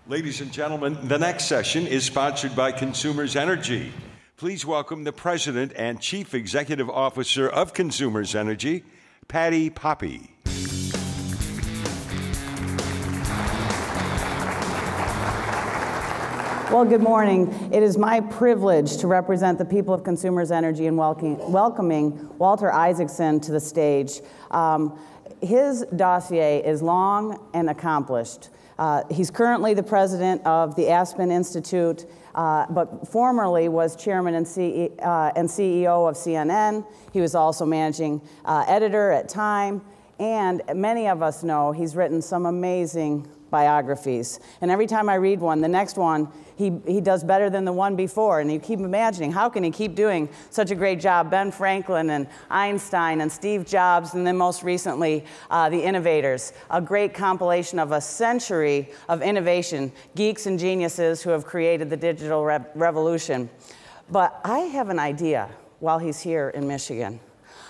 Ladies and gentlemen, the next session is sponsored by Consumers Energy. Please welcome the President and Chief Executive Officer of Consumers Energy, Patti Poppe. Well, good morning. It is my privilege to represent the people of Consumers Energy in welcoming Walter Isaacson to the stage. His dossier is long and accomplished. He's currently the president of the Aspen Institute, but formerly was chairman and CEO of CNN. He was also managing editor at Time, and many of us know he's written some amazing biographies. And every time I read one, the next one, he does better than the one before. And you keep imagining, how can he keep doing such a great job? Ben Franklin and Einstein and Steve Jobs, and then most recently, the innovators. A great compilation of a century of innovation, geeks and geniuses who have created the digital revolution. But I have an idea while he's here in Michigan.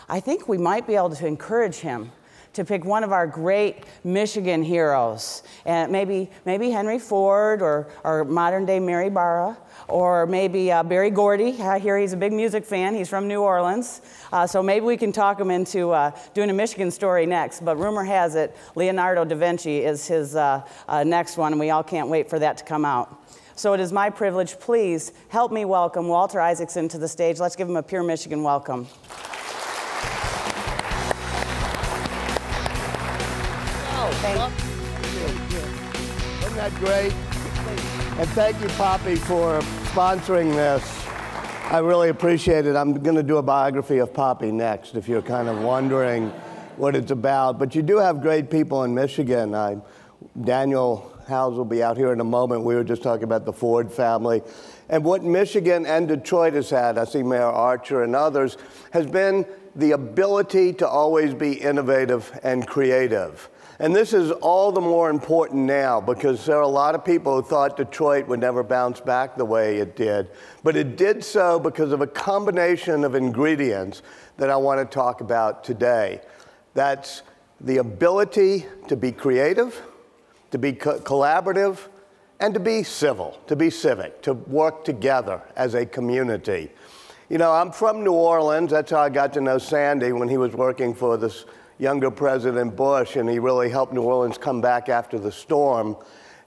I think we might be able to encourage him to pick one of our great Michigan heroes, and maybe Henry Ford or modern-day Mary Barra, or maybe Berry Gordy. I hear he's a big music fan. He's from New Orleans, so maybe we can talk him into doing a Michigan story next. But rumor has it Leonardo da Vinci is his next one, and we all can't wait for that to come out. So it is my privilege. Please help me welcome Walter Isaacson to the stage. Let's give him a pure Michigan welcome. Thank you. Isn't that great? And thank you, Poppe, for sponsoring this. I really appreciate it. I'm going to do a biography of Poppe next, if you're kind of wondering what it's about. But you do have great people in Michigan. Daniel Howes will be out here in a moment. We were just talking about the Ford family. And what Michigan and Detroit has had, I see Mayor Archer and others, has been the ability to always be innovative and creative. And this is all the more important now because there are a lot of people who thought Detroit would never bounce back the way it did. But it did so because of a combination of ingredients that I want to talk about today. That's the ability to be creative, to be collaborative, and to be civil, to be civic, to work together as a community. You know, I'm from New Orleans. That's how I got to know Sandy when he was working for this younger President Bush, and he really helped New Orleans come back after the storm.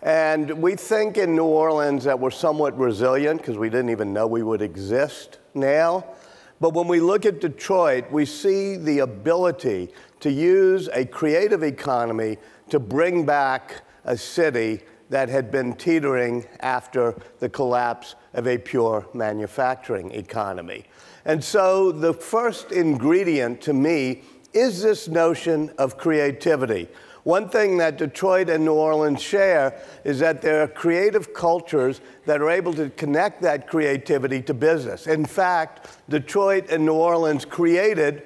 And we think in New Orleans that we're somewhat resilient because we didn't even know we would exist now. But when we look at Detroit, we see the ability to use a creative economy to bring back a city that had been teetering after the collapse of a pure manufacturing economy. And so the first ingredient to me is this notion of creativity. One thing that Detroit and New Orleans share is that there are creative cultures that are able to connect that creativity to business. In fact, Detroit and New Orleans created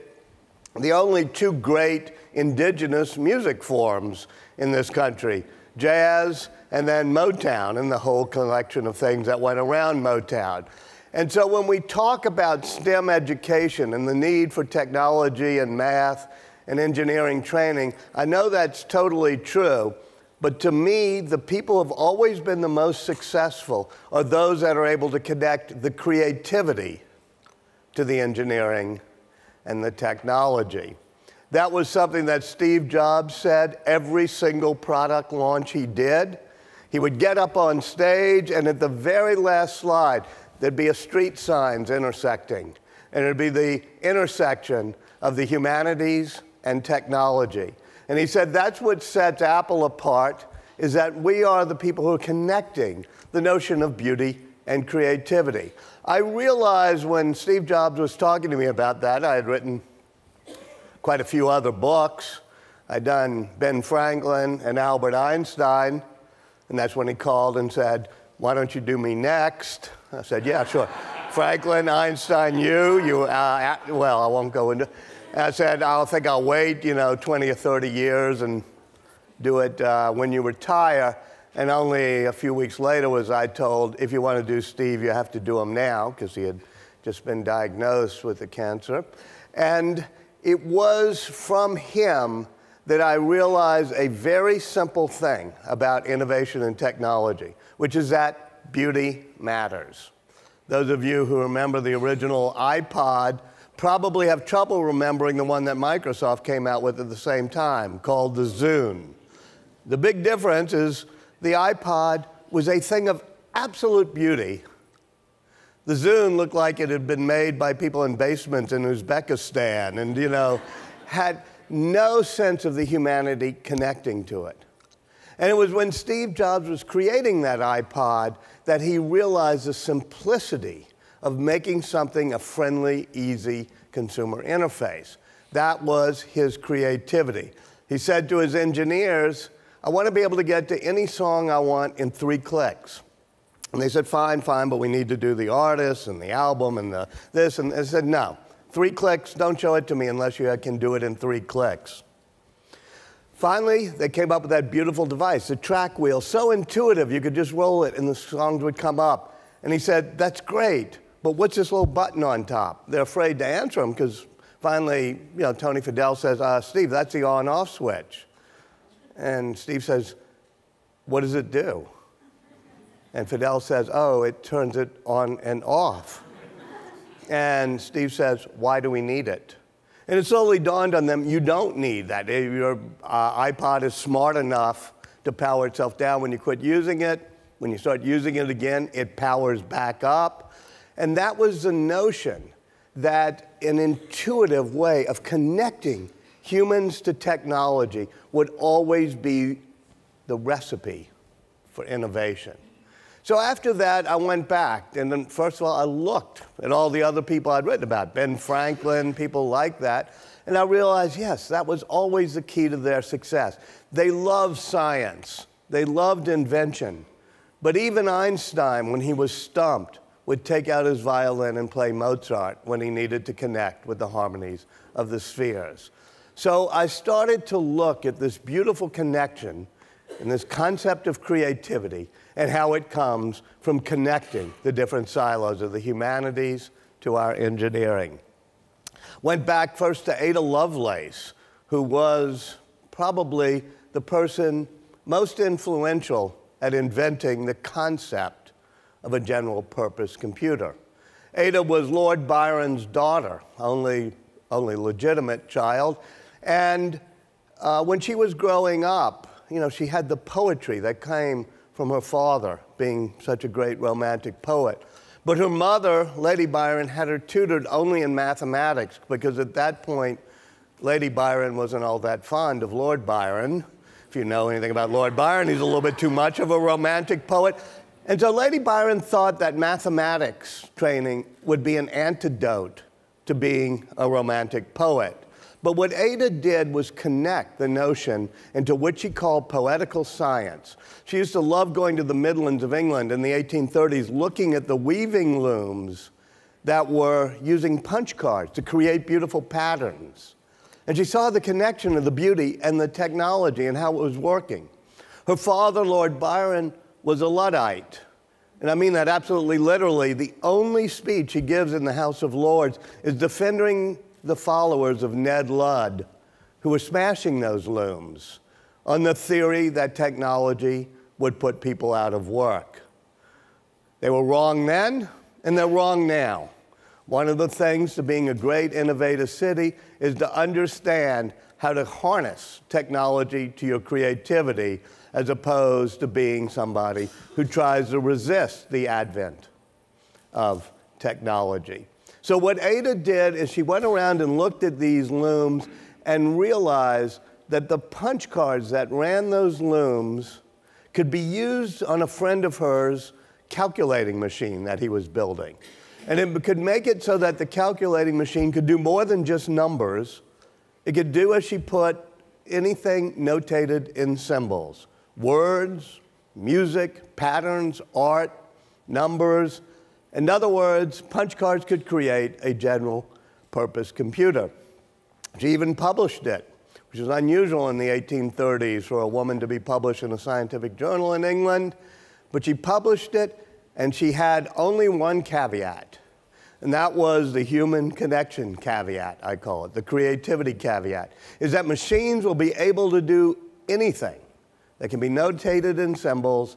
the only two great indigenous music forms in this country, jazz and then Motown, and the whole collection of things that went around Motown. And so when we talk about STEM education and the need for technology and math and engineering training, I know that's totally true, but to me, the people who have always been the most successful are those that are able to connect the creativity to the engineering and the technology. That was something that Steve Jobs said every single product launch he did. He would get up on stage, and at the very last slide, there'd be a street signs intersecting, and it'd be the intersection of the humanities and technology. And he said that's what sets Apple apart, is that we are the people who are connecting the notion of beauty and creativity. I realized when Steve Jobs was talking to me about that, I had written quite a few other books. I'd done Ben Franklin and Albert Einstein, and that's when he called and said, "Why don't you do me next?" I said, "Yeah, sure." Franklin, Einstein, well, I won't go into. I said, "I think I'll wait, 20 or 30 years and do it when you retire." And only a few weeks later was I told, if you want to do Steve, you have to do him now, because he had just been diagnosed with the cancer. And it was from him that I realized a very simple thing about innovation and technology, which is that beauty matters. Those of you who remember the original iPod probably have trouble remembering the one that Microsoft came out with at the same time, called the Zune. The big difference is the iPod was a thing of absolute beauty. The Zune looked like it had been made by people in basements in Uzbekistan and, had no sense of the humanity connecting to it. And it was when Steve Jobs was creating that iPod that he realized the simplicity of making something a friendly, easy consumer interface. That was his creativity. He said to his engineers, I want to be able to get to any song I want in 3 clicks. And they said, fine, but we need to do the artist and the album and this. And they said, no, 3 clicks, don't show it to me unless you can do it in 3 clicks. Finally, they came up with that beautiful device, the track wheel, so intuitive you could just roll it and the songs would come up. And he said, that's great, but what's this little button on top? They're afraid to answer him because finally, Tony Fadell says, Steve, that's the on-off switch. And Steve says, what does it do? And Fidel says, oh, it turns it on and off. And Steve says, why do we need it? And it slowly dawned on them, you don't need that. Your iPod is smart enough to power itself down when you quit using it. When you start using it again, it powers back up. And that was the notion that an intuitive way of connecting humans to technology would always be the recipe for innovation. So after that, I went back, and then first of all, I looked at all the other people I'd written about, Ben Franklin, people like that, and I realized, yes, that was always the key to their success. They loved science. They loved invention. But even Einstein, when he was stumped, would take out his violin and play Mozart when he needed to connect with the harmonies of the spheres. So I started to look at this beautiful connection and this concept of creativity and how it comes from connecting the different silos of the humanities to our engineering. Went back first to Ada Lovelace, who was probably the person most influential at inventing the concept of a general purpose computer. Ada was Lord Byron's daughter, only legitimate child, and when she was growing up, she had the poetry that came from her father being such a great romantic poet. But her mother, Lady Byron, had her tutored only in mathematics because at that point, Lady Byron wasn't all that fond of Lord Byron. If you know anything about Lord Byron, he's a little bit too much of a romantic poet. And so Lady Byron thought that mathematics training would be an antidote to being a romantic poet. But what Ada did was connect the notion into what she called poetical science. She used to love going to the Midlands of England in the 1830s, looking at the weaving looms that were using punch cards to create beautiful patterns. And she saw the connection of the beauty and the technology and how it was working. Her father, Lord Byron, was a Luddite. And I mean that absolutely literally. The only speech he gives in the House of Lords is defending the followers of Ned Ludd, who were smashing those looms on the theory that technology would put people out of work. They were wrong then, and they're wrong now. One of the things to being a great innovative city is to understand how to harness technology to your creativity as opposed to being somebody who tries to resist the advent of technology. So what Ada did is she went around and looked at these looms and realized that the punch cards that ran those looms could be used on a friend of hers' calculating machine that he was building. And it could make it so that the calculating machine could do more than just numbers. It could do, as she put, anything notated in symbols: words, music, patterns, art, numbers. In other words, punch cards could create a general purpose computer. She even published it, which was unusual in the 1830s for a woman to be published in a scientific journal in England. But she published it, and she had only one caveat. And that was the human connection caveat, I call it, the creativity caveat, is that machines will be able to do anything that can be notated in symbols,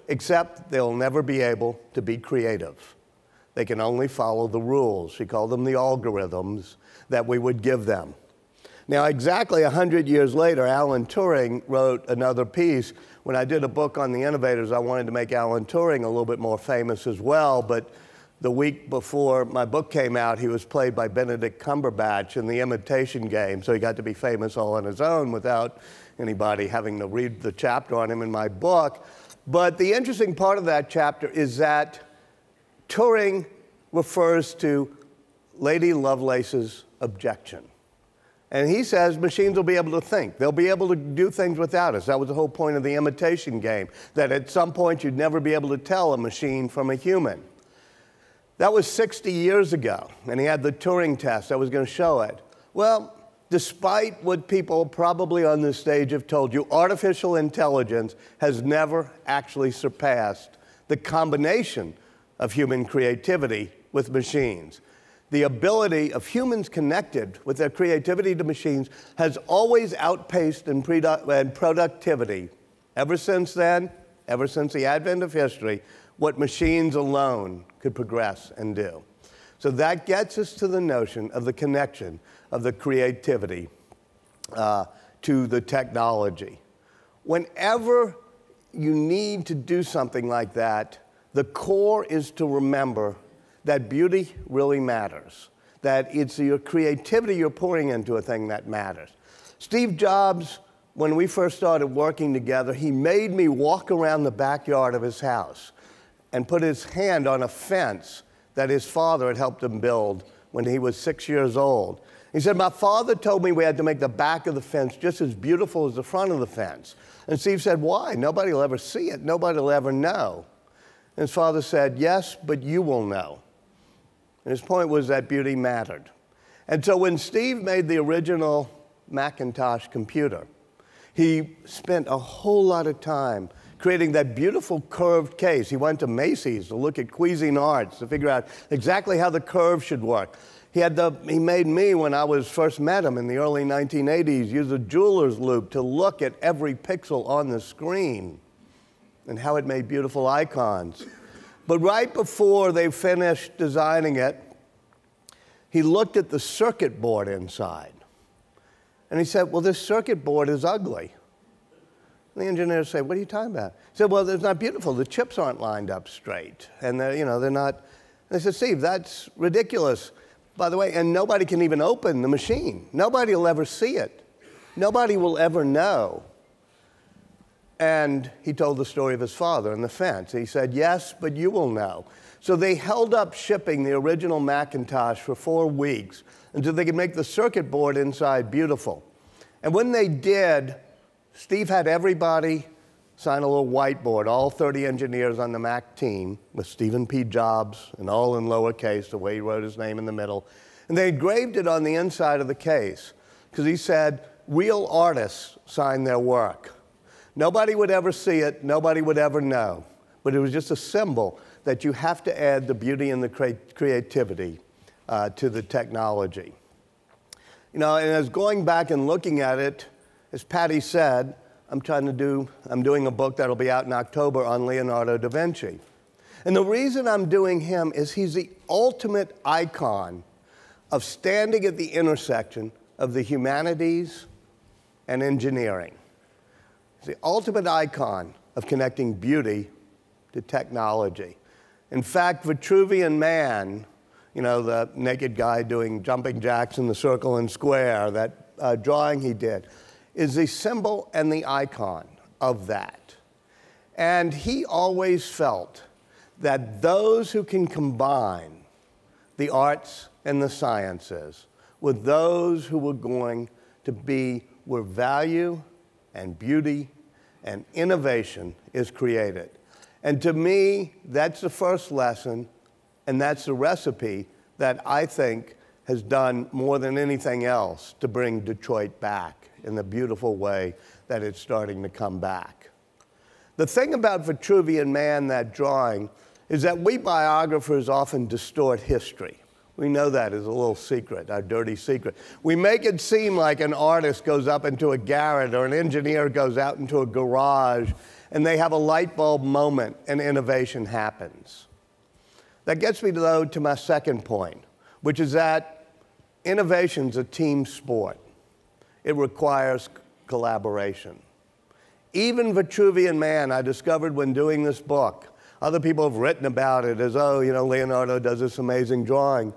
except they'll never be able to be creative. They can only follow the rules. She called them the algorithms that we would give them. Now, exactly 100 years later, Alan Turing wrote another piece. When I did a book on the innovators, I wanted to make Alan Turing a little bit more famous as well, but the week before my book came out, he was played by Benedict Cumberbatch in The Imitation Game, so he got to be famous all on his own without anybody having to read the chapter on him in my book. But the interesting part of that chapter is that Turing refers to Lady Lovelace's objection. And he says machines will be able to think. They'll be able to do things without us. That was the whole point of The Imitation Game, that at some point you'd never be able to tell a machine from a human. That was 60 years ago, and he had the Turing test. I was going to show it. Well, despite what people probably on this stage have told you, artificial intelligence has never actually surpassed the combination of human creativity with machines. The ability of humans connected with their creativity to machines has always outpaced in productivity, ever since then, ever since the advent of history, what machines alone could progress and do. So that gets us to the notion of the connection of the creativity to the technology. Whenever you need to do something like that, the core is to remember that beauty really matters, that it's your creativity you're pouring into a thing that matters. Steve Jobs, when we first started working together, he made me walk around the backyard of his house and put his hand on a fence that his father had helped him build when he was 6 years old. He said, my father told me we had to make the back of the fence just as beautiful as the front of the fence. And Steve said, why? Nobody will ever see it. Nobody will ever know. And his father said, yes, but you will know. And his point was that beauty mattered. And so when Steve made the original Macintosh computer, he spent a whole lot of time creating that beautiful curved case. He went to Macy's to look at Cuisinarts to figure out exactly how the curve should work. He made me, when I first met him in the early 1980s, use a jeweler's loupe to look at every pixel on the screen and how it made beautiful icons. But right before they finished designing it, he looked at the circuit board inside. And he said, well, this circuit board is ugly. And the engineers say, what are you talking about? He said, well, it's not beautiful. The chips aren't lined up straight. And they're not. And they said, Steve, that's ridiculous. By the way, and nobody can even open the machine. Nobody will ever see it. Nobody will ever know. And he told the story of his father and the fence. He said, yes, but you will know. So they held up shipping the original Macintosh for 4 weeks until they could make the circuit board inside beautiful. And when they did, Steve had everybody sign a little whiteboard, all 30 engineers on the Mac team, with Stephen P. Jobs, and all in lowercase, the way he wrote his name in the middle. And they engraved it on the inside of the case, because he said, real artists sign their work. Nobody would ever see it, nobody would ever know. But it was just a symbol that you have to add the beauty and the creativity to the technology. And as going back and looking at it, as Patti said, I'm doing a book that'll be out in October on Leonardo da Vinci. And the reason I'm doing him is he's the ultimate icon of standing at the intersection of the humanities and engineering. He's the ultimate icon of connecting beauty to technology. In fact, Vitruvian Man, the naked guy doing jumping jacks in the circle and square, that drawing he did, is the symbol and the icon of that. And he always felt that those who can combine the arts and the sciences were those who were going to be where value and beauty and innovation is created. And to me, that's the first lesson, and that's the recipe that I think has done more than anything else to bring Detroit back in the beautiful way that it's starting to come back. The thing about Vitruvian Man, that drawing, is that we biographers often distort history. We know that is a little secret, our dirty secret. We make it seem like an artist goes up into a garret or an engineer goes out into a garage and they have a light bulb moment and innovation happens. That gets me, though, to my second point, which is that innovation's a team sport. It requires collaboration. Even Vitruvian Man, I discovered when doing this book, other people have written about it as, oh, you know, Leonardo does this amazing drawing.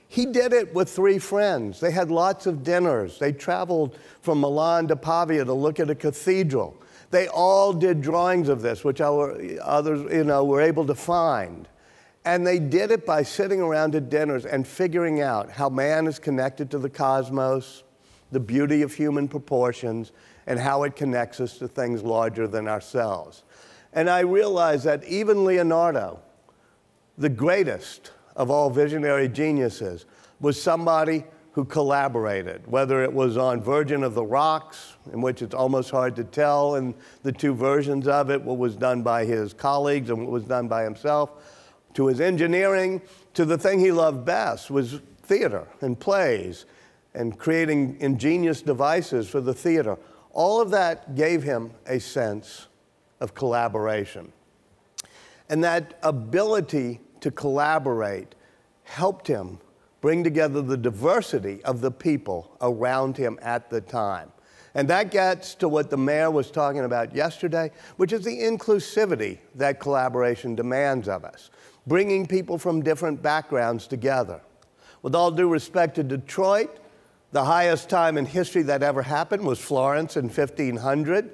He did it with 3 friends. They had lots of dinners. They traveled from Milan to Pavia to look at a cathedral. They all did drawings of this, which others, you know, were able to find. And they did it by sitting around at dinners and figuring out how man is connected to the cosmos, the beauty of human proportions, and how it connects us to things larger than ourselves. And I realized that even Leonardo, the greatest of all visionary geniuses, was somebody who collaborated, whether it was on Virgin of the Rocks, in which it's almost hard to tell in the 2 versions of it, what was done by his colleagues and what was done by himself, to his engineering, to the thing he loved best was theater and plays and creating ingenious devices for the theater. All of that gave him a sense of collaboration. And that ability to collaborate helped him bring together the diversity of the people around him at the time. And that gets to what the mayor was talking about yesterday, which is the inclusivity that collaboration demands of us, bringing people from different backgrounds together. With all due respect to Detroit, the highest time in history that ever happened was Florence in 1500,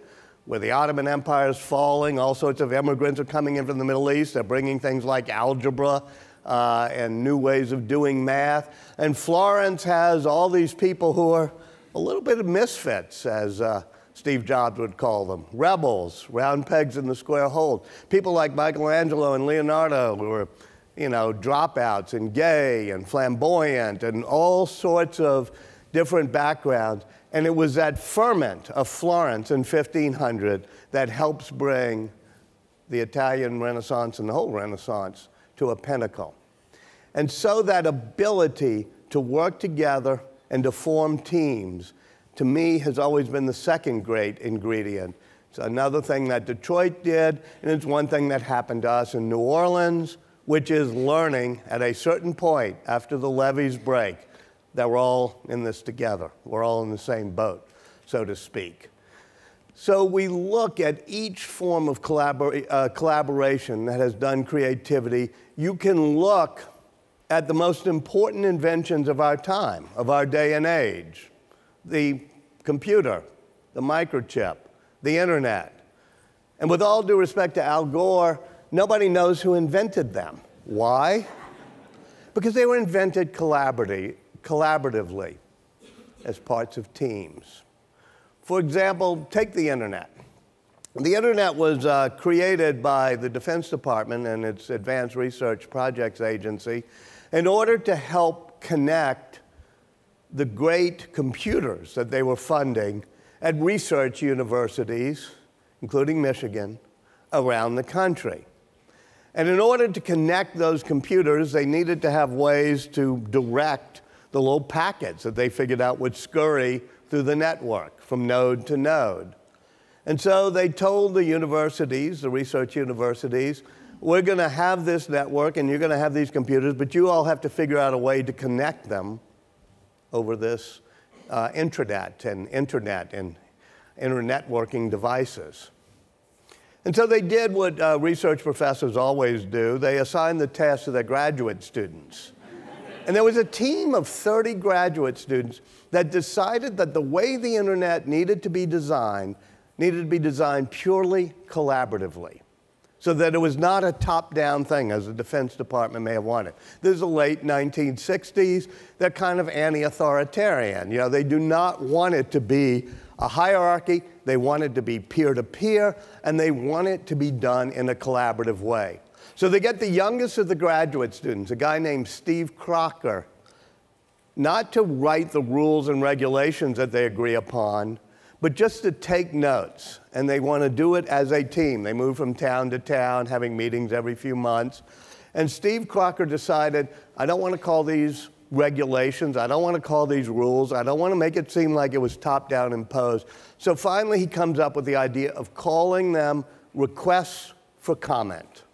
where the Ottoman Empire is falling. All sorts of immigrants are coming in from the Middle East. They're bringing things like algebra and new ways of doing math. And Florence has all these people who are a little bit of misfits, as Steve Jobs would call them. Rebels, round pegs in the square hole. People like Michelangelo and Leonardo who were, you know, dropouts and gay and flamboyant and all sorts of different backgrounds. And it was that ferment of Florence in 1500 that helps bring the Italian Renaissance and the whole Renaissance to a pinnacle. And so that ability to work together and to form teams, to me, has always been the second great ingredient. It's another thing that Detroit did, and it's one thing that happened to us in New Orleans, which is learning at a certain point after the levees break that we're all in this together. We're all in the same boat, so to speak. So we look at each form of collaboration that has done creativity. You can look at the most important inventions of our time, of our day and age. The computer, the microchip, the internet. And with all due respect to Al Gore, nobody knows who invented them. Why? Because they were invented collaboratively as parts of teams. For example, take the internet. The internet was created by the Defense Department and its Advanced Research Projects Agency in order to help connect the great computers that they were funding at research universities, including Michigan, around the country. And in order to connect those computers, they needed to have ways to direct the little packets that they figured out would scurry through the network from node to node. And so they told the universities, the research universities, we're going to have this network and you're going to have these computers, but you all have to figure out a way to connect them over this intranet and internet and internetworking devices. And so they did what research professors always do. They assigned the task to their graduate students. And there was a team of 30 graduate students that decided that the way the internet needed to be designed purely collaboratively, so that it was not a top-down thing, as the Defense Department may have wanted. This is the late 1960s. They're kind of anti-authoritarian. You know, they do not want it to be a hierarchy. They want it to be peer-to-peer, and they want it to be done in a collaborative way. So they get the youngest of the graduate students, a guy named Steve Crocker, not to write the rules and regulations that they agree upon, but just to take notes. And they want to do it as a team. They move from town to town, having meetings every few months. And Steve Crocker decided, I don't want to call these regulations, I don't want to call these rules, I don't want to make it seem like it was top-down imposed. So finally he comes up with the idea of calling them requests for comment.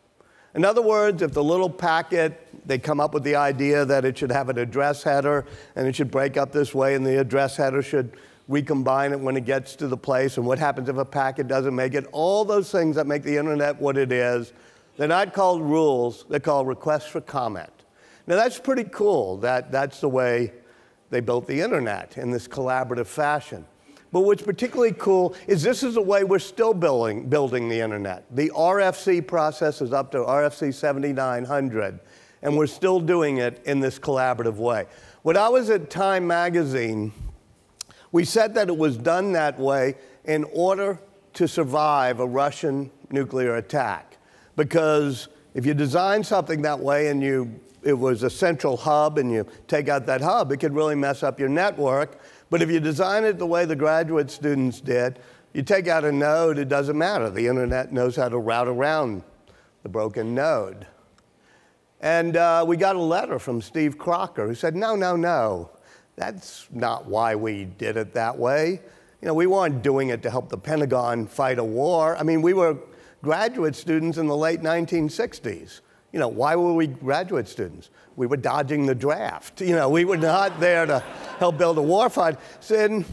In other words, if the little packet, they come up with the idea that it should have an address header and it should break up this way and the address header should recombine it when it gets to the place, and what happens if a packet doesn't make it, all those things that make the internet what it is, they're not called rules, they're called requests for comment. Now that's pretty cool, that's the way they built the internet, in this collaborative fashion. But what's particularly cool is this is the way we're still building the internet. The RFC process is up to RFC 7900, and we're still doing it in this collaborative way. When I was at Time magazine, we said that it was done that way in order to survive a Russian nuclear attack. Because if you design something that way and it was a central hub and you take out that hub, it could really mess up your network. But if you design it the way the graduate students did, you take out a node, it doesn't matter. The internet knows how to route around the broken node. And we got a letter from Steve Crocker who said, no, that's not why we did it that way. You know, we weren't doing it to help the Pentagon fight a war. I mean, we were graduate students in the late 1960s. You know, why were we graduate students? We were dodging the draft. You know, we were not there to help build a war fight. And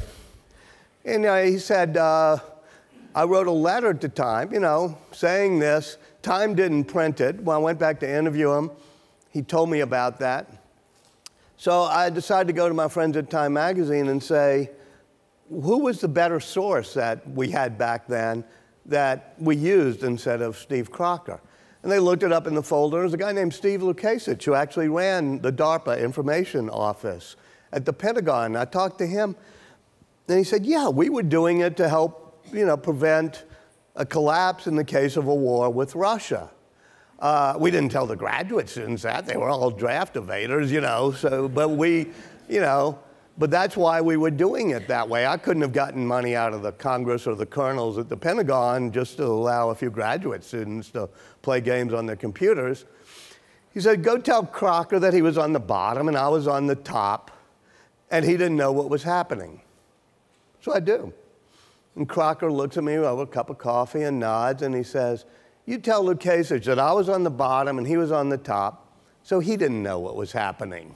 he said, I wrote a letter to Time, you know, saying this. Time didn't print it. When I went back to interview him, he told me about that. So I decided to go to my friends at Time magazine and say, who was the better source that we had back then that we used instead of Steve Crocker? And they looked it up in the folder. There was a guy named Steve Lukasich who actually ran the DARPA information office at the Pentagon. I talked to him, and he said, yeah, we were doing it to help, you know, prevent a collapse in the case of a war with Russia. We didn't tell the graduate students that. They were all draft evaders, you know, but that's why we were doing it that way. I couldn't have gotten money out of the Congress or the colonels at the Pentagon just to allow a few graduate students to play games on their computers. He said, go tell Crocker that he was on the bottom and I was on the top, and he didn't know what was happening. So I do. And Crocker looks at me over a cup of coffee and nods, and he says, you tell Lukasich that I was on the bottom and he was on the top, so he didn't know what was happening.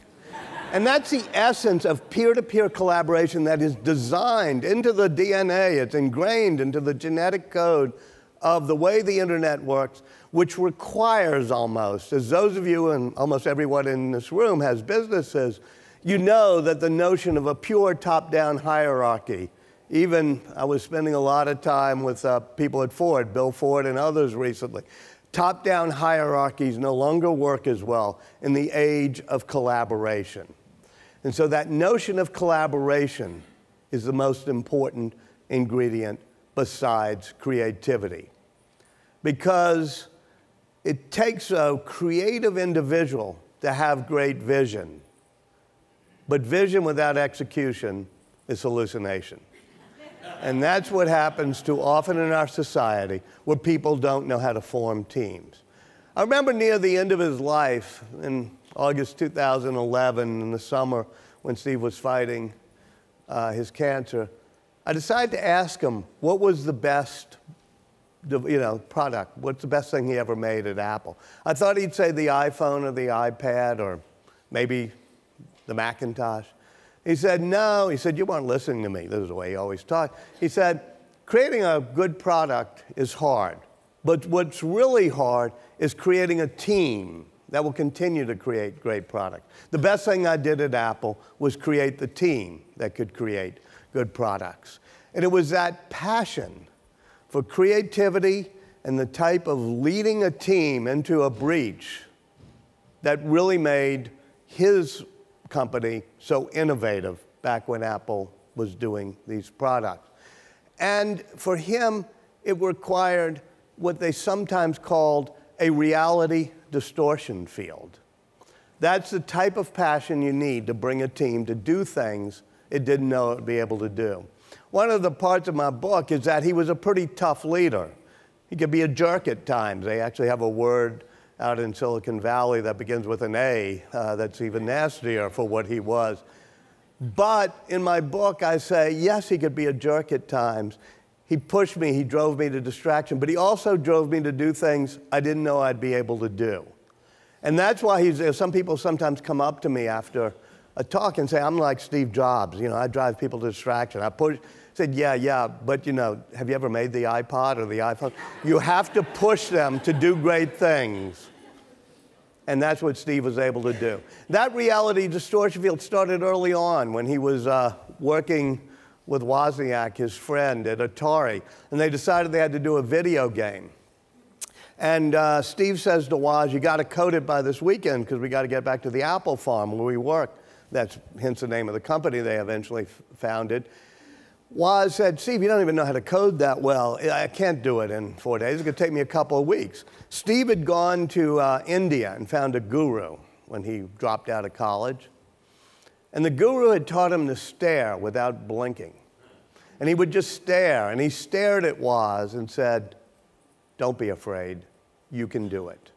And that's the essence of peer-to-peer collaboration that is designed into the DNA, it's ingrained into the genetic code of the way the internet works, which requires almost, as those of you and almost everyone in this room has businesses, you know that the notion of a pure top-down hierarchy, even I was spending a lot of time with people at Ford, Bill Ford and others recently, top-down hierarchies no longer work as well in the age of collaboration. And so that notion of collaboration is the most important ingredient besides creativity. Because it takes a creative individual to have great vision. But vision without execution is hallucination. And that's what happens too often in our society, where people don't know how to form teams. I remember near the end of his life, in August 2011, in the summer, when Steve was fighting his cancer, I decided to ask him what was the best product, what's the best thing he ever made at Apple. I thought he'd say the iPhone or the iPad or maybe the Macintosh. He said, no. He said, you weren't listening to me. This is the way he always talked. He said, creating a good product is hard. But what's really hard is creating a team that will continue to create great products. The best thing I did at Apple was create the team that could create good products. And it was that passion for creativity and the type of leading a team into a breach that really made his company so innovative back when Apple was doing these products. And for him, it required what they sometimes called a reality distortion field. That's the type of passion you need to bring a team to do things it didn't know it would be able to do. One of the parts of my book is that he was a pretty tough leader. He could be a jerk at times. They actually have a word out in Silicon Valley that begins with an A, that's even nastier for what he was. But in my book, I say, yes, he could be a jerk at times. He pushed me, he drove me to distraction, but he also drove me to do things I didn't know I'd be able to do. And that's why some people sometimes come up to me after a talk and say, I'm like Steve Jobs, you know, I drive people to distraction. I said, yeah, but you know, have you ever made the iPod or the iPhone? You have to push them to do great things. And that's what Steve was able to do. That reality distortion field started early on when he was working with Wozniak, his friend, at Atari. And they decided they had to do a video game. And Steve says to Woz, you got to code it by this weekend because we got to get back to the apple farm where we work. That's hence the name of the company they eventually founded. Woz said, Steve, you don't even know how to code that well. I can't do it in 4 days. It's going to take me a couple of weeks. Steve had gone to India and found a guru when he dropped out of college. And the guru had taught him to stare without blinking. And he would just stare. And he stared at Woz and said, don't be afraid. You can do it.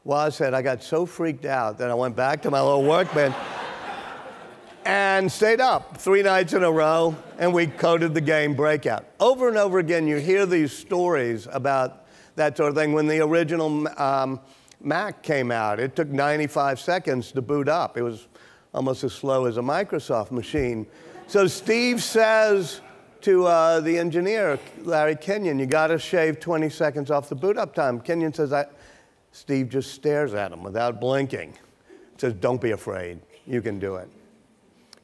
Woz said, I got so freaked out that I went back to my little workbench and stayed up 3 nights in a row, and we coded the game Breakout. Over and over again, you hear these stories about that sort of thing. When the original Mac came out, it took 95 seconds to boot up. It was almost as slow as a Microsoft machine. So Steve says to the engineer, Larry Kenyon, you got to shave 20 seconds off the boot up time. Kenyon says, Steve just stares at him without blinking. Says, don't be afraid. You can do it.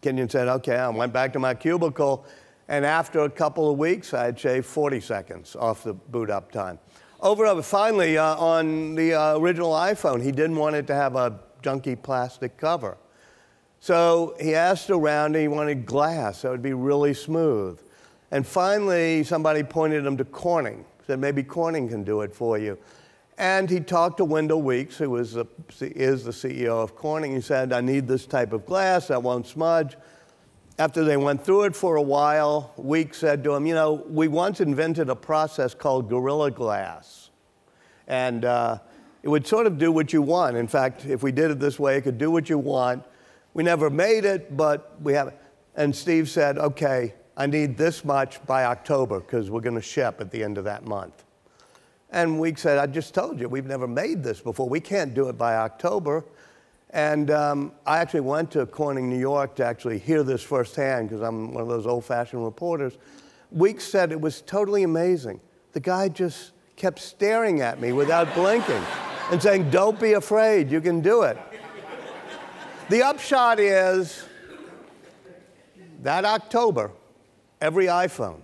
Kenyon said, okay, I went back to my cubicle, and after a couple of weeks, I had shaved 40 seconds off the boot up time. Finally, on the original iPhone, he didn't want it to have a junky plastic cover. So he asked around, and he wanted glass that would be really smooth. And finally, somebody pointed him to Corning, said, maybe Corning can do it for you. And he talked to Wendell Weeks, who is the CEO of Corning. He said, I need this type of glass that won't smudge. After they went through it for a while, Weeks said to him, you know, we once invented a process called Gorilla Glass. And it would sort of do what you want. In fact, if we did it this way, it could do what you want. We never made it, but we have it. And Steve said, okay, I need this much by October because we're going to ship at the end of that month. And Weeks said, I just told you, we've never made this before. We can't do it by October. And I actually went to Corning, New York to actually hear this firsthand because I'm one of those old-fashioned reporters. Weeks said it was totally amazing. The guy just kept staring at me without blinking and saying, don't be afraid, you can do it. The upshot is that October, every iPhone,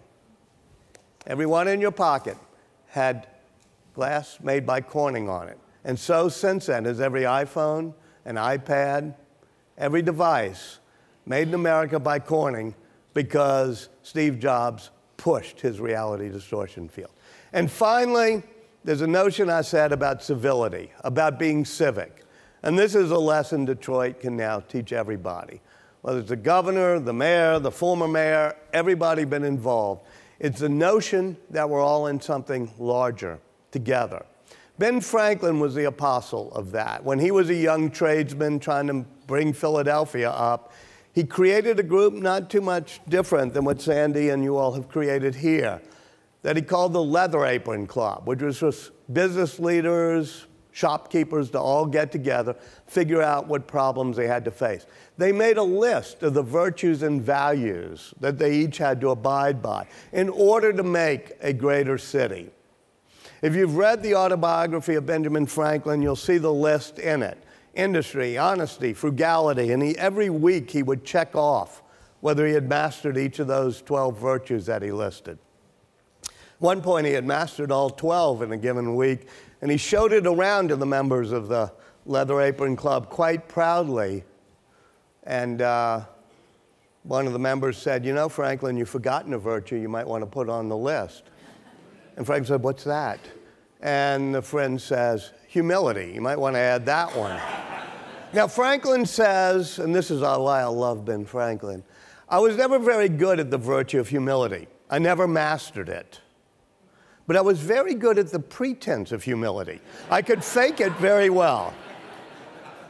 every one in your pocket, had glass made by Corning on it. And so since then, has every iPhone, an iPad, every device made in America by Corning because Steve Jobs pushed his reality distortion field. And finally, there's a notion I said about civility, about being civic. And this is a lesson Detroit can now teach everybody. Whether it's the governor, the mayor, the former mayor, everybody been involved. It's the notion that we're all in something larger together. Ben Franklin was the apostle of that. When he was a young tradesman trying to bring Philadelphia up, he created a group not too much different than what Sandy and you all have created here, that he called the Leather Apron Club, which was just business leaders, shopkeepers to all get together, figure out what problems they had to face. They made a list of the virtues and values that they each had to abide by in order to make a greater city. If you've read the autobiography of Benjamin Franklin, you'll see the list in it. Industry, honesty, frugality, and every week he would check off whether he had mastered each of those 12 virtues that he listed. At one point he had mastered all 12 in a given week, and he showed it around to the members of the Leather Apron Club quite proudly. And one of the members said, you know, Franklin, you've forgotten a virtue you might want to put on the list. And Franklin said, what's that? And the friend says, humility. You might want to add that one. Now, Franklin says, and this is why I love Ben Franklin, I was never very good at the virtue of humility. I never mastered it. but I was very good at the pretense of humility. I could fake it very well.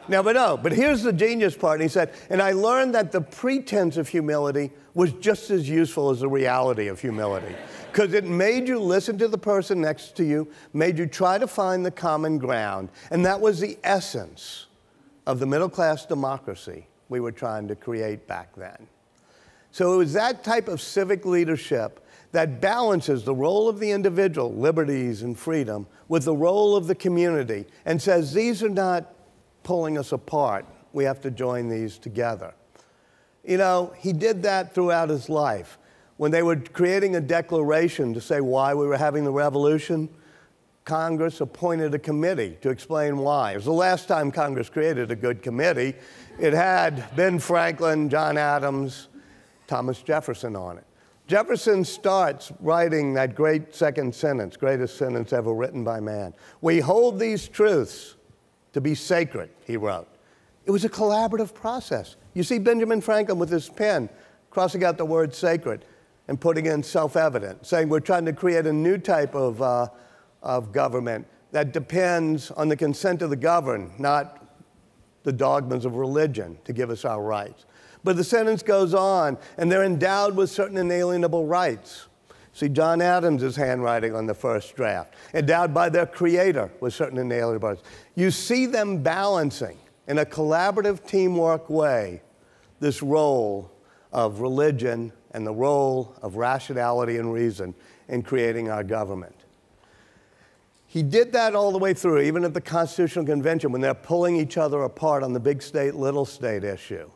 But here's the genius part. He said, and I learned that the pretense of humility was just as useful as the reality of humility, because it made you listen to the person next to you, made you try to find the common ground, and that was the essence of the middle-class democracy we were trying to create back then. So it was that type of civic leadership that balances the role of the individual, liberties and freedom, with the role of the community, and says these are not pulling us apart. We have to join these together. You know, he did that throughout his life. When they were creating a declaration to say why we were having the revolution, Congress appointed a committee to explain why. It was the last time Congress created a good committee. It had Ben Franklin, John Adams, Thomas Jefferson on it. Jefferson starts writing that great second sentence, greatest sentence ever written by man. We hold these truths to be sacred, he wrote. It was a collaborative process. You see Benjamin Franklin with his pen crossing out the word sacred and putting in self-evident, saying we're trying to create a new type of government that depends on the consent of the governed, not the dogmas of religion to give us our rights. But the sentence goes on, and they're endowed with certain inalienable rights. See John Adams' handwriting on the first draft, endowed by their creator with certain inalienable rights. You see them balancing in a collaborative teamwork way this role of religion and the role of rationality and reason in creating our government. He did that all the way through, even at the Constitutional Convention, when they're pulling each other apart on the big state, little state issue.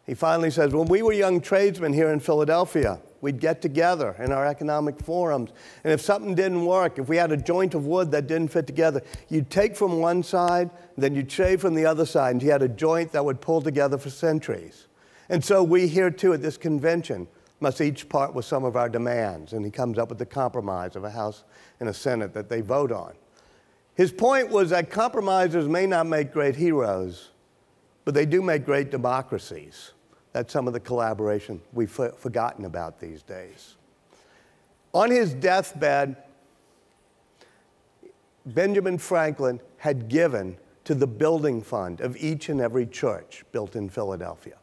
He finally says, when we were young tradesmen here in Philadelphia, we'd get together in our economic forums, and if something didn't work, if we had a joint of wood that didn't fit together, you'd take from one side, then you'd shave from the other side, and you had a joint that would pull together for centuries. And so we here, too, at this convention, must each part with some of our demands, and he comes up with the compromise of a House and a Senate that they vote on. His point was that compromisers may not make great heroes, but they do make great democracies. That's some of the collaboration we've forgotten about these days. On his deathbed, Benjamin Franklin had given to the building fund of each and every church built in Philadelphia.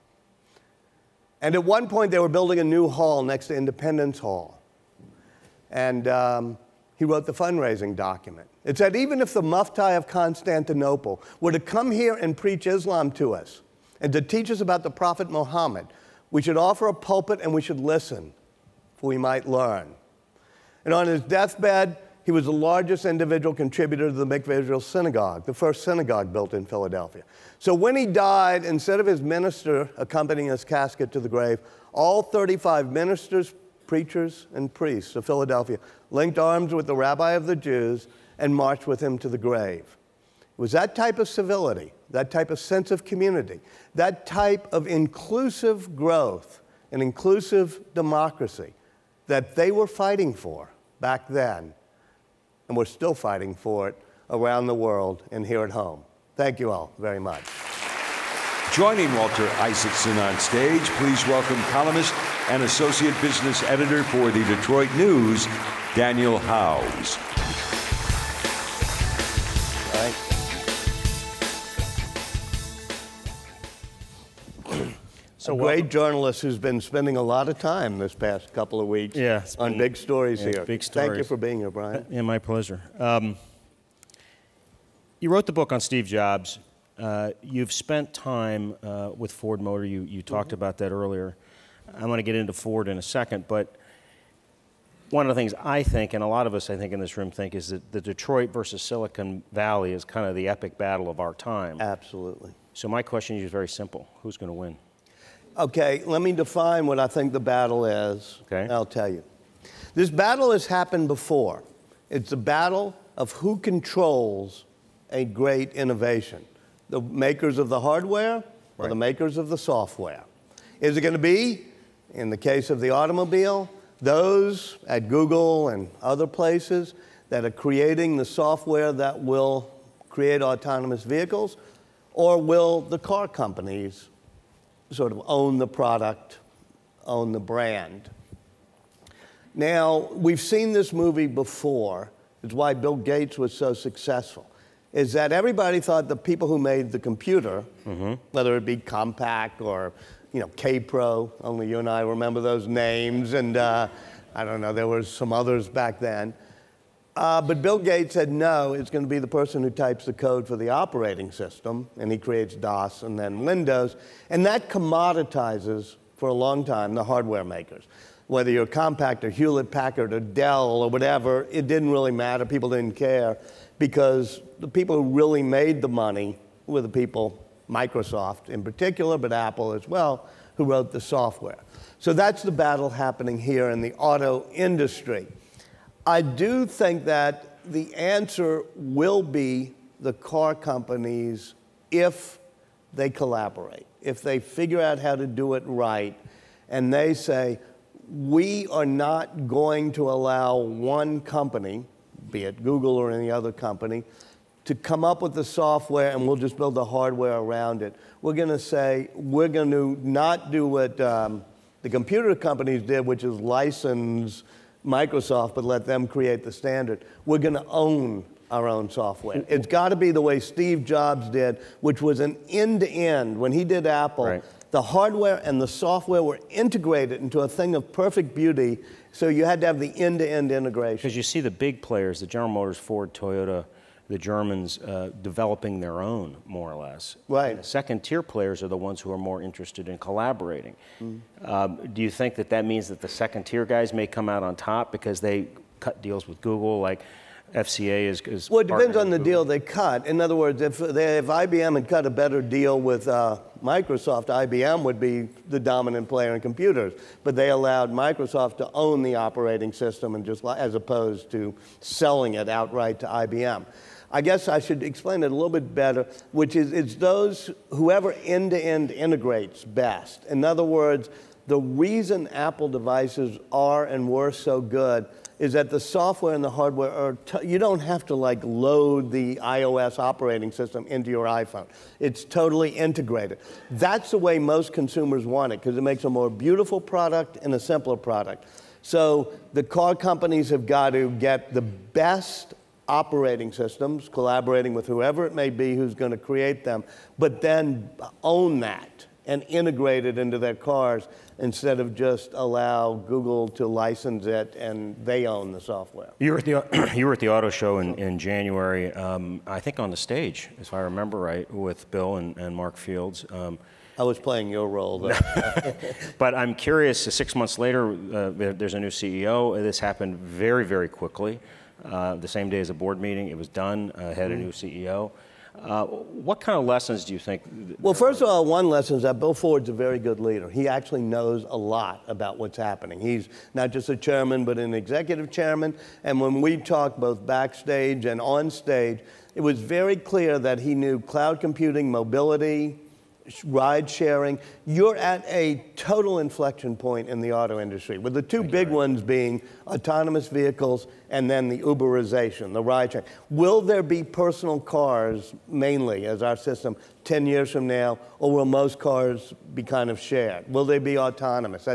And at one point, they were building a new hall next to Independence Hall. And he wrote the fundraising document. It said, even if the Mufti of Constantinople were to come here and preach Islam to us, and to teach us about the Prophet Muhammad, we should offer a pulpit and we should listen, for we might learn. And on his deathbed, he was the largest individual contributor to the Mikveh Israel Synagogue, the first synagogue built in Philadelphia. So when he died, instead of his minister accompanying his casket to the grave, all 35 ministers, preachers, and priests of Philadelphia linked arms with the rabbi of the Jews and marched with him to the grave. It was that type of civility, that type of sense of community, that type of inclusive growth and inclusive democracy that they were fighting for back then, and we're still fighting for it around the world and here at home. Thank you all very much. Joining Walter Isaacson on stage, please welcome columnist and associate business editor for the Detroit News, Daniel Howes. So a great journalist who's been spending a lot of time this past couple of weeks on big stories here. Big stories. Thank you for being here, Brian. Yeah, my pleasure. You wrote the book on Steve Jobs. You've spent time with Ford Motor. You talked about that earlier. I'm going to get into Ford in a second, but one of the things I think, and a lot of us I think in this room think, is that the Detroit versus Silicon Valley is kind of the epic battle of our time. Absolutely. So my question is very simple. Who's going to win? Okay, let me define what I think the battle is. Okay. I'll tell you. This battle has happened before. It's the battle of who controls a great innovation. The makers of the hardware or the makers of the software. Is it going to be, in the case of the automobile, those at Google and other places that are creating the software that will create autonomous vehicles, or will the car companies sort of own the product, own the brand? Now, we've seen this movie before. It's why Bill Gates was so successful, is that everybody thought the people who made the computer, whether it be Compaq or K-Pro, only you and I remember those names, and I don't know, there were some others back then. But Bill Gates said, no, it's going to be the person who types the code for the operating system, and he creates DOS and then Windows, and that commoditizes, for a long time, the hardware makers. Whether you're Compaq or Hewlett-Packard or Dell or whatever, it didn't really matter. People didn't care because the people who really made the money were the people, Microsoft in particular, but Apple as well, who wrote the software. So that's the battle happening here in the auto industry. I do think that the answer will be the car companies if they collaborate, if they figure out how to do it right, and they say, we are not going to allow one company, be it Google or any other company, to come up with the software and we'll just build the hardware around it. We're going to say, we're going to not do what the computer companies did, which is license Microsoft, but let them create the standard. We're going to own our own software. It's got to be the way Steve Jobs did, which was an end-to-end. When he did Apple, right, the hardware and the software were integrated into a thing of perfect beauty, so you had to have the end-to-end integration. Because you see the big players, the General Motors, Ford, Toyota, the Germans developing their own, more or less. Right. The second-tier players are the ones who are more interested in collaborating. Do you think that that means that the second-tier guys may come out on top because they cut deals with Google, like FCA is well, it depends on the deal they cut. In other words, if IBM had cut a better deal with Microsoft, IBM would be the dominant player in computers. But they allowed Microsoft to own the operating system and just as opposed to selling it outright to IBM. I guess I should explain it a little bit better, which is it's those, whoever end-to-end integrates best. In other words, the reason Apple devices are and were so good is that the software and the hardware are, you don't have to like load the iOS operating system into your iPhone. It's totally integrated. That's the way most consumers want it because it makes a more beautiful product and a simpler product. So the car companies have got to get the best operating systems, collaborating with whoever it may be who's going to create them, but then own that and integrate it into their cars instead of just allow Google to license it and they own the software. You were at the auto show in January, I think on the stage, if I remember right, with Bill and Mark Fields. I was playing your role, though. But I'm curious, 6 months later, there's a new CEO. This happened very, very quickly. The same day as a board meeting, it was done, had a new CEO. What kind of lessons do you think? Well, first of all, one lesson is that Bill Ford's a very good leader. He actually knows a lot about what's happening. He's not just a chairman, but an executive chairman. And when we talked both backstage and on stage, it was very clear that he knew cloud computing, mobility, ride sharing. You're at a total inflection point in the auto industry, with the two big ones being autonomous vehicles and then the Uberization, the ride sharing. Will there be personal cars mainly as our system 10 years from now, or will most cars be kind of shared? Will they be autonomous?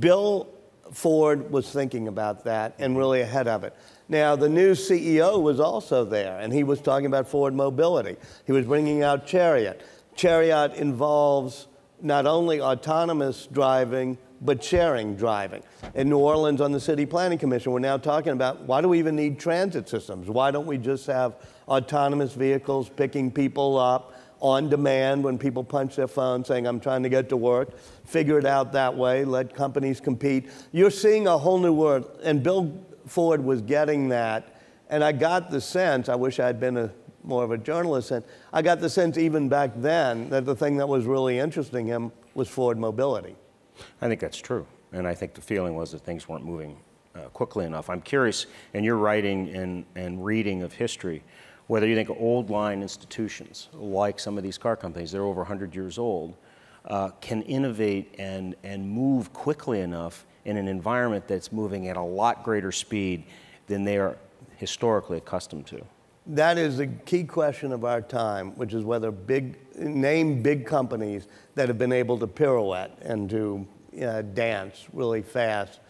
Bill Ford was thinking about that and really ahead of it. Now, the new CEO was also there, and he was talking about Ford Mobility. He was bringing out Chariot. Chariot involves not only autonomous driving, but sharing driving. In New Orleans on the City Planning Commission, we're now talking about why do we even need transit systems? Why don't we just have autonomous vehicles picking people up on demand when people punch their phone saying, I'm trying to get to work? Figure it out that way, let companies compete. You're seeing a whole new world, and Bill Ford was getting that, and I got the sense, I wish I had been more of a journalist, and I got the sense even back then that the thing that was really interesting him was Ford Mobility. I think that's true, and I think the feeling was that things weren't moving quickly enough. I'm curious, in your writing and reading of history, whether you think old line institutions, like some of these car companies, they're over 100 years old, can innovate and move quickly enough in an environment that's moving at a lot greater speed than they are historically accustomed to. That is the key question of our time, which is whether name big companies that have been able to pirouette and to dance really fast.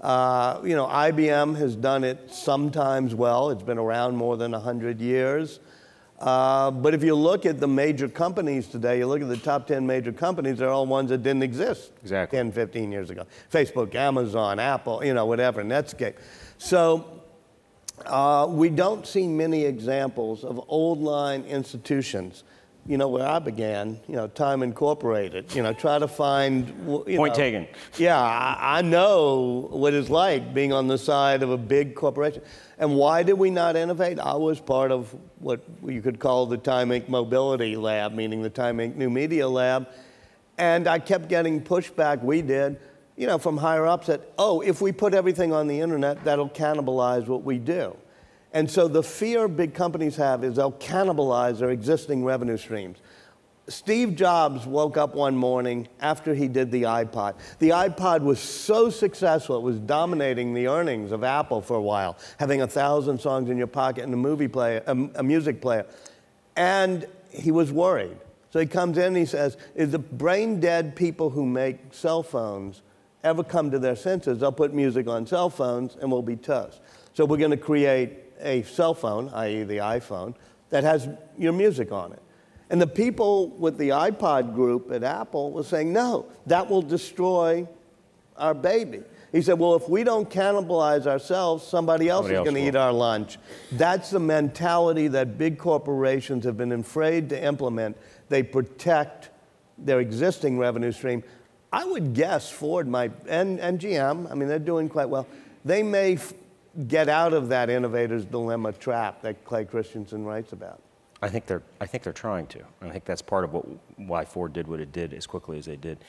You know, IBM has done it sometimes well. It's been around more than 100 years. But if you look at the major companies today, you look at the top 10 major companies, they're all ones that didn't exist 10, 15 years ago. Facebook, Amazon, Apple, you know, whatever, Netscape. So we don't see many examples of old line institutions. You know, where I began, you know, Time Incorporated, you know, try to find, Point taken. Yeah, I know what it's like being on the side of a big corporation. And why did we not innovate? I was part of what you could call the Time Inc. Mobility Lab, meaning the Time Inc. New Media Lab. And I kept getting pushback, we did, you know, from higher ups that, oh, if we put everything on the internet, that'll cannibalize what we do. And so the fear big companies have is they'll cannibalize their existing revenue streams. Steve Jobs woke up one morning after he did the iPod. The iPod was so successful, it was dominating the earnings of Apple for a while, having 1,000 songs in your pocket and a music player. And he was worried. So he comes in and he says, if the brain dead people who make cell phones ever come to their senses, they'll put music on cell phones and we'll be toast. So we're going to create a cell phone, i.e. the iPhone, that has your music on it. And the people with the iPod group at Apple were saying, no, that will destroy our baby. He said, well, if we don't cannibalize ourselves, somebody else is going to eat our lunch. That's the mentality that big corporations have been afraid to implement. They protect their existing revenue stream. I would guess Ford might, and GM, I mean, they're doing quite well. They may get out of that innovator's dilemma trap that Clay Christensen writes about. I think they're trying to. And I think that's part of why Ford did what it did as quickly as they did.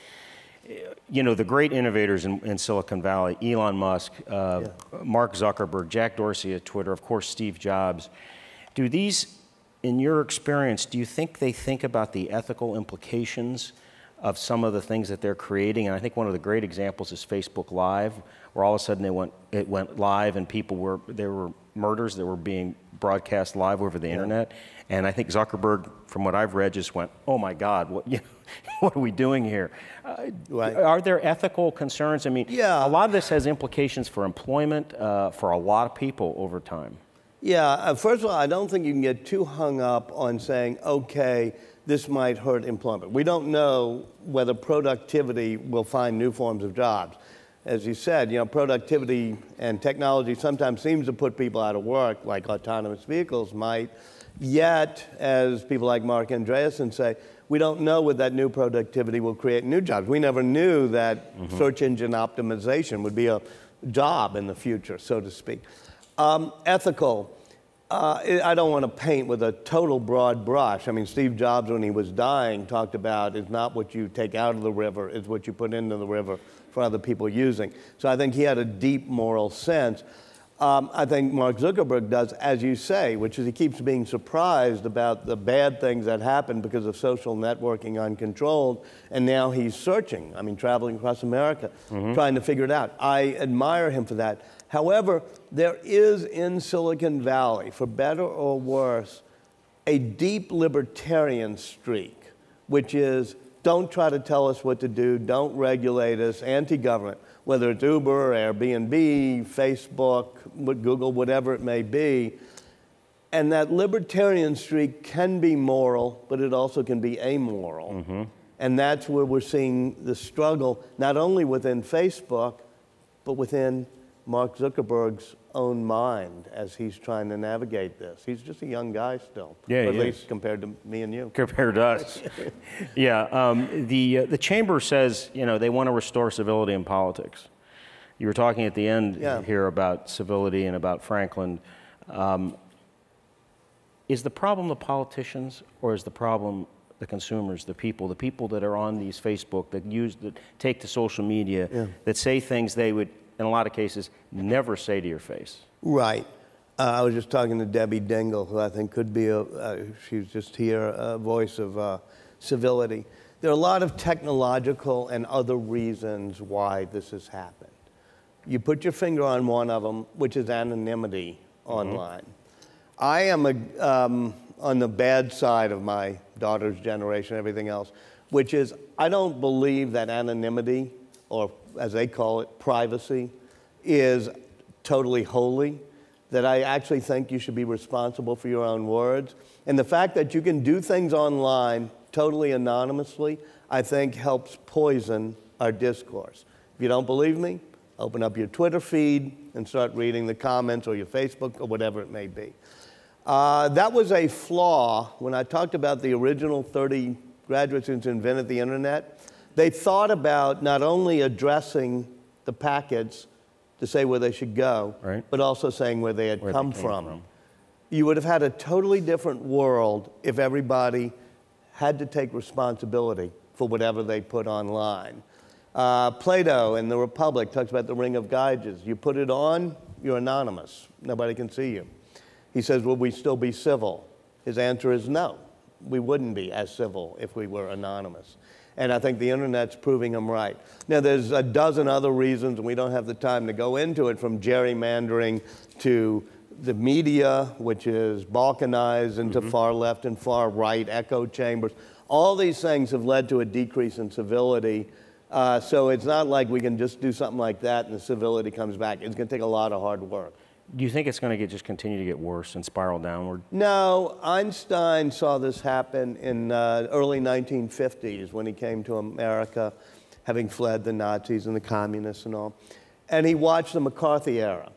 You know, the great innovators in Silicon Valley, Elon Musk, Mark Zuckerberg, Jack Dorsey at Twitter, of course, Steve Jobs. Do these, in your experience, do you think they think about the ethical implications of some of the things that they're creating? And I think one of the great examples is Facebook Live, where all of a sudden it went live and there were murders that were being broadcast live over the internet. And I think Zuckerberg, from what I've read, just went, oh my God, what are we doing here? Are there ethical concerns? I mean, a lot of this has implications for employment for a lot of people over time. Yeah, first of all, I don't think you can get too hung up on saying, okay, this might hurt employment. We don't know whether productivity will find new forms of jobs. As you said, you know, productivity and technology sometimes seems to put people out of work, like autonomous vehicles might. Yet, as people like Mark Andreessen say, we don't know whether that new productivity will create new jobs. We never knew that search engine optimization would be a job in the future, so to speak. Ethical. I don't want to paint with a total broad brush. I mean, Steve Jobs, when he was dying, talked about it's not what you take out of the river, it's what you put into the river for other people using. So I think he had a deep moral sense. I think Mark Zuckerberg does, as you say, which is he keeps being surprised about the bad things that happen because of social networking uncontrolled, and now he's searching, I mean, traveling across America, trying to figure it out. I admire him for that. However, there is in Silicon Valley, for better or worse, a deep libertarian streak, which is don't try to tell us what to do, don't regulate us, anti-government, whether it's Uber, Airbnb, Facebook, Google, whatever it may be. And that libertarian streak can be moral, but it also can be amoral. And that's where we're seeing the struggle, not only within Facebook, but within Mark Zuckerberg's own mind as he's trying to navigate this. He's just a young guy still, at least compared to me and you. Compared to us. The chamber says, you know, they want to restore civility in politics. You were talking at the end here about civility and about Franklin. Is the problem the politicians, or is the problem the consumers, the people that are on these Facebook, that take to social media, that say things they would, in a lot of cases, never say to your face? Right. I was just talking to Debbie Dingle, who I think could be she's just here, a voice of civility. There are a lot of technological and other reasons why this has happened. You put your finger on one of them, which is anonymity online. I am on the bad side of my daughter's generation, everything else, which is I don't believe that anonymity, or as they call it, privacy, is totally holy, that I actually think you should be responsible for your own words. And the fact that you can do things online totally anonymously, I think helps poison our discourse. If you don't believe me, open up your Twitter feed and start reading the comments, or your Facebook, or whatever it may be. That was a flaw when I talked about the original 30 graduate students who invented the internet. They thought about not only addressing the packets to say where they should go, right, but also saying where they had come from. You would have had a totally different world if everybody had to take responsibility for whatever they put online. Plato in the Republic talks about the ring of Gyges. You put it on, you're anonymous. Nobody can see you. He says, will we still be civil? His answer is no. We wouldn't be as civil if we were anonymous. And I think the internet's proving him right. Now, there's a dozen other reasons, and we don't have the time to go into it, from gerrymandering to the media, which is balkanized into far left and far right, echo chambers. All these things have led to a decrease in civility. So it's not like we can just do something like that and the civility comes back. It's going to take a lot of hard work. Do you think it's going to just continue to get worse and spiral downward? No, Einstein saw this happen in early 1950s when he came to America, having fled the Nazis and the communists and all. And he watched the McCarthy era.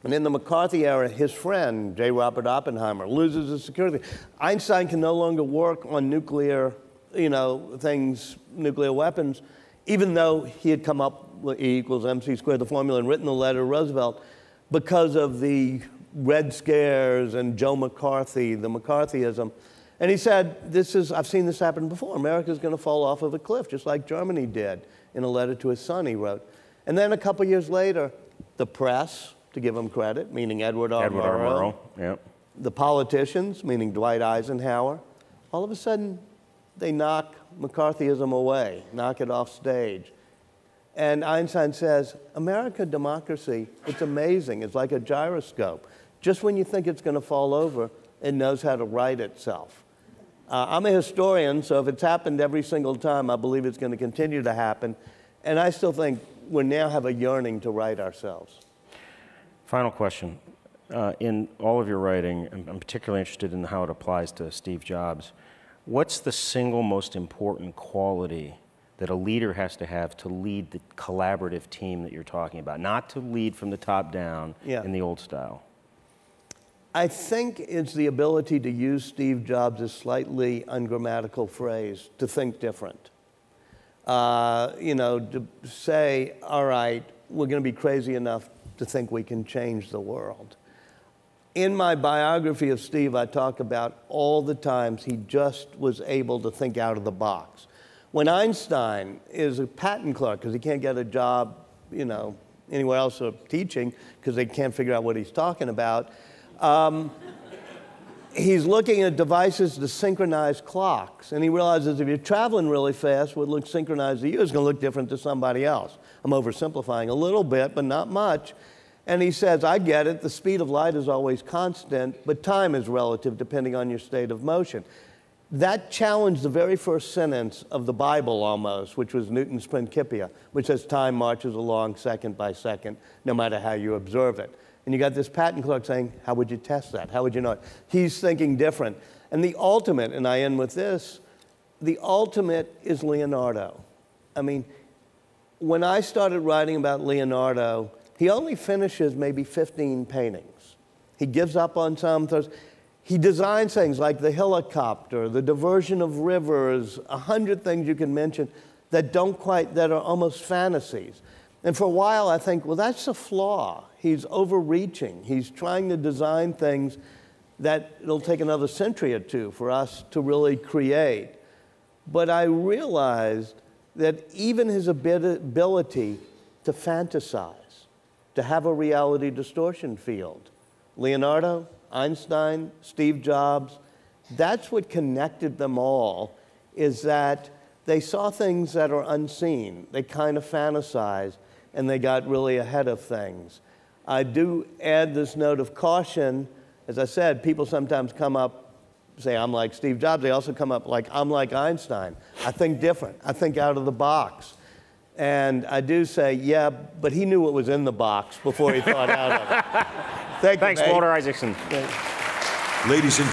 And in the McCarthy era, his friend, J. Robert Oppenheimer, loses his security. Einstein can no longer work on nuclear, nuclear weapons, even though he had come up with E equals MC squared, the formula, and written the letter to Roosevelt, because of the Red Scares and Joe McCarthy, the McCarthyism. And he said, I've seen this happen before. America's going to fall off of a cliff, just like Germany did, in a letter to his son he wrote. And then a couple years later, the press, to give him credit, meaning Edward R. Murrow, yep, the politicians, meaning Dwight Eisenhower, all of a sudden, they knock McCarthyism away, knock it off stage. And Einstein says, America, democracy, it's amazing. It's like a gyroscope. Just when you think it's going to fall over, it knows how to right itself. I'm a historian, so if it's happened every single time, I believe it's going to continue to happen. And I still think we now have a yearning to right ourselves. Final question. In all of your writing, I'm particularly interested in how it applies to Steve Jobs. What's the single most important quality that a leader has to have to lead the collaborative team that you're talking about, not to lead from the top down in the old style? I think it's the ability to use Steve Jobs' slightly ungrammatical phrase, to think different. To say, all right, we're going to be crazy enough to think we can change the world. In my biography of Steve, I talk about all the times he just was able to think out of the box. When Einstein is a patent clerk because he can't get a job, anywhere else or teaching because they can't figure out what he's talking about, he's looking at devices to synchronize clocks, and he realizes if you're traveling really fast, what looks synchronized to you is going to look different to somebody else. I'm oversimplifying a little bit, but not much. And he says, I get it, the speed of light is always constant, but time is relative depending on your state of motion. That challenged the very first sentence of the Bible almost, which was Newton's Principia, which says time marches along second by second, no matter how you observe it. And you got this patent clerk saying, how would you test that? How would you know it? He's thinking different. And the ultimate, and I end with this, the ultimate is Leonardo. I mean, when I started writing about Leonardo, he only finishes maybe 15 paintings. He gives up on some. He designs things like the helicopter, the diversion of rivers, 100 things you can mention that that are almost fantasies. And for a while I think, well, that's a flaw. He's overreaching. He's trying to design things that it'll take another century or two for us to really create. But I realized that even his ability to fantasize, to have a reality distortion field, Leonardo, Einstein, Steve Jobs, that's what connected them all, is that they saw things that are unseen. They kind of fantasized, and they got really ahead of things. I do add this note of caution. As I said, people sometimes come up, say, I'm like Steve Jobs. They also come up like, I'm like Einstein. I think different. I think out of the box. And I do say, yeah, but he knew what was in the box before he thought out of it. Thanks, Walter Isaacson. Thanks. Ladies and